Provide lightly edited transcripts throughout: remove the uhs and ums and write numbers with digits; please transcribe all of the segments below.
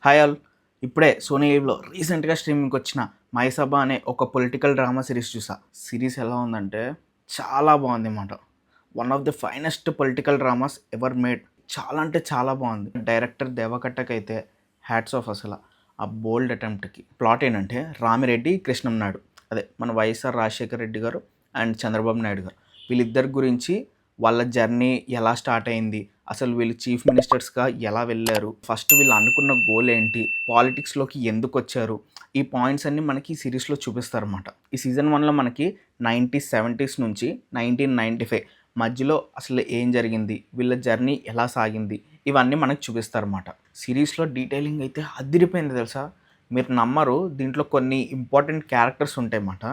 Hi all. ఇప్పుడే Sony లీవ్లో రీసెంట్గా స్ట్రీమింగ్కి వచ్చిన మైసభ అనే ఒక పొలిటికల్ డ్రామా సిరీస్ చూసా. సిరీస్ ఎలా ఉందంటే చాలా బాగుంది అన్నమాట. One of the finest political dramas ever made. చాలా అంటే చాలా బాగుంది. డైరెక్టర్ దేవకట్టకి అయితే హ్యాట్స్ ఆఫ్ అసలు ఆ బోల్డ్ అటెంప్ట్కి. ప్లాట్ ఏంటంటే రామిరెడ్డి కృష్ణం నాయుడు, అదే మన వైఎస్ఆర్ రాజశేఖర రెడ్డి గారు అండ్ చంద్రబాబు నాయుడు గారు, వీళ్ళిద్దరి గురించి వాళ్ళ జర్నీ ఎలా స్టార్ట్ అయింది, అసలు వీళ్ళు చీఫ్ మినిస్టర్స్గా ఎలా వెళ్ళారు, ఫస్ట్ వీళ్ళు అనుకున్న గోల్ ఏంటి, పాలిటిక్స్లోకి ఎందుకు వచ్చారు, ఈ పాయింట్స్ అన్నీ మనకి ఈ సిరీస్లో చూపిస్తారన్నమాట. ఈ సీజన్ 1లో మనకి 1970s నుంచి 1995 మధ్యలో అసలు ఏం జరిగింది, వీళ్ళ జర్నీ ఎలా సాగింది, ఇవన్నీ మనకు చూపిస్తారన్నమాట. సిరీస్లో డీటెయిలింగ్ అయితే అదిరిపోయింది తెలుసా. మీరు నమ్మరు, దీంట్లో కొన్ని ఇంపార్టెంట్ క్యారెక్టర్స్ ఉంటాయన్నమాట.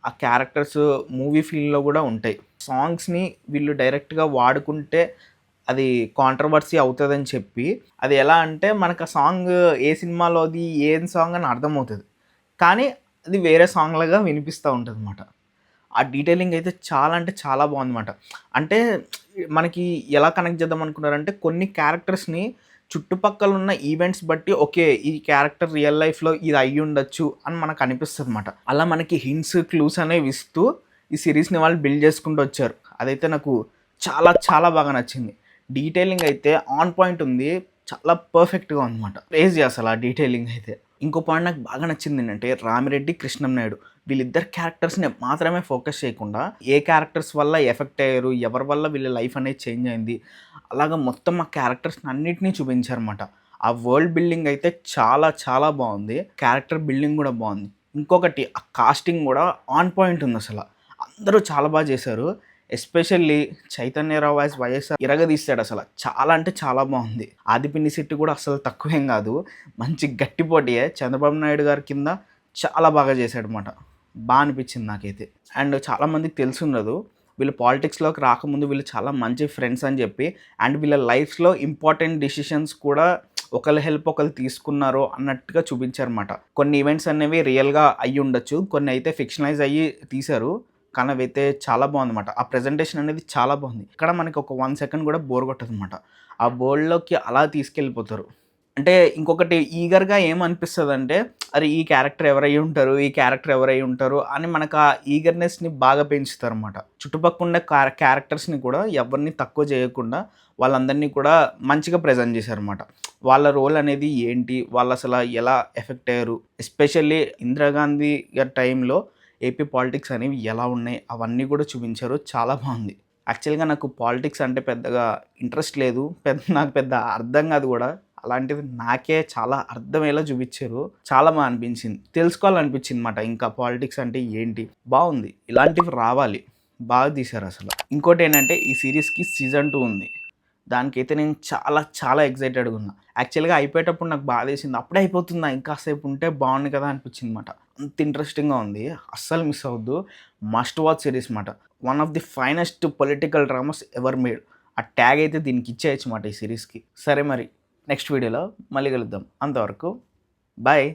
ఆ క్యారెక్టర్స్ మూవీ ఫీల్డ్లో కూడా ఉంటాయి. సాంగ్స్ని వీళ్ళు డైరెక్ట్గా వాడుకుంటే అది కాంట్రవర్సీ అవుతుందని చెప్పి, అది ఎలా అంటే మనకు ఆ సాంగ్ ఏ సినిమాలోది ఏం సాంగ్ అని అర్థమవుతుంది, కానీ అది వేరే సాంగ్ లాగా వినిపిస్తూ ఉంటుంది అనమాట. ఆ డీటెయిలింగ్ అయితే చాలా అంటే చాలా బాగుందన్నమాట. అంటే మనకి ఎలా కనెక్ట్ చేద్దాం అనుకున్నారంటే కొన్ని క్యారెక్టర్స్ని చుట్టుపక్కల ఉన్న ఈవెంట్స్ బట్టి ఓకే ఈ క్యారెక్టర్ రియల్ లైఫ్లో ఇది అయ్యి ఉండొచ్చు అని మనకు అనిపిస్తుంది అనమాట. అలా మనకి హింట్స్ క్లూస్ అనేవి ఇస్తూ ఈ సిరీస్ని వాళ్ళు బిల్డ్ చేసుకుంటూ వచ్చారు. అదైతే నాకు చాలా చాలా బాగా నచ్చింది. డీటెయిలింగ్ అయితే ఆన్ పాయింట్ ఉంది, చాలా పర్ఫెక్ట్గా ఉందన్నమాట. క్రేజీ అసలు ఆ డీటెయిలింగ్ అయితే. ఇంకో పాయింట్ నాకు బాగా నచ్చింది ఏంటంటే రామిరెడ్డి కృష్ణం నాయుడు వీళ్ళిద్దరు క్యారెక్టర్స్ని మాత్రమే ఫోకస్ చేయకుండా ఏ క్యారెక్టర్స్ వల్ల ఎఫెక్ట్ అయ్యారు, ఎవరి వల్ల వీళ్ళ లైఫ్ అనేది చేంజ్ అయింది, అలాగా మొత్తం ఆ క్యారెక్టర్స్ని అన్నిటినీ చూపించారన్నమాట. ఆ వరల్డ్ బిల్డింగ్ అయితే చాలా చాలా బాగుంది, క్యారెక్టర్ బిల్డింగ్ కూడా బాగుంది. ఇంకొకటి ఆ కాస్టింగ్ కూడా ఆన్ పాయింట్ ఉంది అసలు. అందరూ చాలా బాగా చేశారు. ఎస్పెషల్లీ చైతన్యరావు వాయిస్ వైఎస్ఆర్ ఇరగదీస్తాడు అసలు. చాలా అంటే చాలా బాగుంది. ఆదిపిన్ని శెట్టి కూడా అసలు తక్కువేం కాదు, మంచి గట్టి పోటీయే. చంద్రబాబు నాయుడు గారి కింద చాలా బాగా చేశాడనమాట. బాగా అనిపించింది నాకైతే. అండ్ చాలామందికి తెలుసుండదు, వీళ్ళు పాలిటిక్స్లోకి రాకముందు వీళ్ళు చాలా మంచి ఫ్రెండ్స్ అని చెప్పి, అండ్ వీళ్ళ లైఫ్లో ఇంపార్టెంట్ డిసిషన్స్ కూడా ఒకరి హెల్ప్ ఒకరు తీసుకున్నారు అన్నట్టుగా చూపించారన్నమాట. కొన్ని ఈవెంట్స్ అనేవి రియల్గా అయ్యి ఉండొచ్చు, కొన్ని అయితే ఫిక్షనలైజ్ అయ్యి తీశారు, కానీ అవైతే చాలా బాగుందన్నమాట. ఆ ప్రెజెంటేషన్ అనేది చాలా బాగుంది. ఇక్కడ మనకి ఒక 1 సెకండ్ కూడా బోర్ కొట్టదనమాట. ఆ వరల్డ్‌లోకి అలా తీసుకెళ్ళిపోతారు. అంటే ఇంకొకటి ఈగర్‌గా ఏమనిపిస్తదంటే, అరే ఈ క్యారెక్టర్ ఎవరై ఉంటారు, ఈ క్యారెక్టర్ ఎవరై ఉంటారు అని మనకు ఆ ఈగర్‌నెస్‌ని బాగా పెంచుతారనమాట. చుట్టుపక్కల క్యారెక్టర్స్‌ని కూడా ఎవరిని తక్కువ చేయకుండా వాళ్ళందరినీ కూడా మంచిగా ప్రెజెంట్ చేశారనమాట. వాళ్ళ రోల్ అనేది ఏంటి, వాళ్ళు అసలు ఎలా ఎఫెక్ట్ అయ్యారు, ఎస్పెషల్లీ ఇందిరాగాంధీ గారి టైంలో ఏపీ పాలిటిక్స్ అనేవి ఎలా ఉన్నాయి అవన్నీ కూడా చూపించారు. చాలా బాగుంది. యాక్చువల్‌గా నాకు పాలిటిక్స్ అంటే పెద్దగా ఇంట్రెస్ట్ లేదు, నాకు పెద్ద అర్థం కాదు కూడా. అలాంటిది నాకే చాలా అర్థమయ్యేలా చూపించారు. చాలా బాగా అనిపించింది, తెలుసుకోవాలనిపించింది మాట. ఇంకా పాలిటిక్స్ అంటే ఏంటి, బాగుంది, ఇలాంటివి రావాలి, బాగా తీశారు అసలు. ఇంకోటి ఏంటంటే ఈ సిరీస్కి సీజన్ 2 ఉంది. దానికైతే నేను చాలా చాలా ఎక్సైటెడ్‌గా ఉన్నా. యాక్చువల్‌గా అయిపోయేటప్పుడు నాకు బాధేసింది, అప్పుడే అయిపోతుందా ఇంకాసేపు ఉంటే బాగుండు కదా అనిపించింది మాట. అంత ఇంట్రెస్టింగ్‌గా ఉంది, అస్సలు మిస్ అవ్వద్దు. మస్ట్ వాచ్ సిరీస్ మాట. One of the finest political dramas ever made. ఆ ట్యాగ్ అయితే దీనికి ఇచ్చేయచ్చు మాట ఈ సిరీస్‌కి. సరే మరి నెక్స్ట్ వీడియోలో మళ్ళీ కలుద్దాం. అంతవరకు బాయ్.